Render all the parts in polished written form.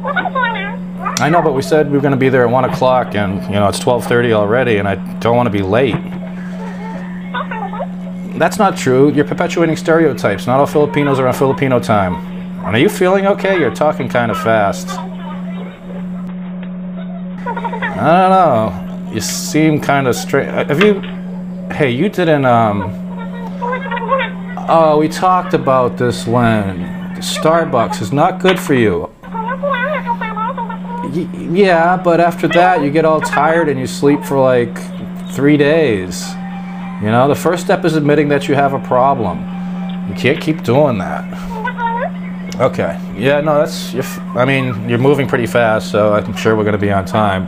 I know, but we said we were going to be there at 1 o'clock, and you know it's 12:30 already, and I don't want to be late. That's not true. You're perpetuating stereotypes. Not all Filipinos are on Filipino time. And are you feeling okay? You're talking kind of fast. I don't know. You seem kind of straight. Have you? Hey, you didn't. Oh, we talked about this when Starbucks is not good for you. Yeah, but after that you get all tired and you sleep for like 3 days. You know, the first step is admitting that you have a problem. You can't keep doing that. Okay. Yeah, no, that's... I mean, you're moving pretty fast, so I'm sure we're going to be on time.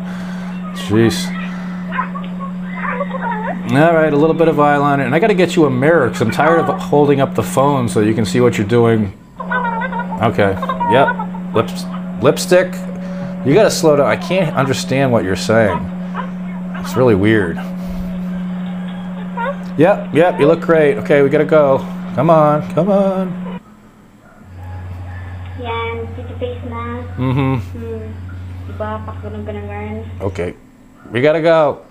Jeez. Alright, a little bit of eyeliner. And I got to get you a mirror, because I'm tired of holding up the phone so you can see what you're doing. Okay. Yep. Lipstick. You got to slow down. I can't understand what you're saying. It's really weird. Yep, you look great. Okay, we gotta go. Come on. Yan, face na. Mm-hmm. Diba, pag ganun. Okay, we gotta go.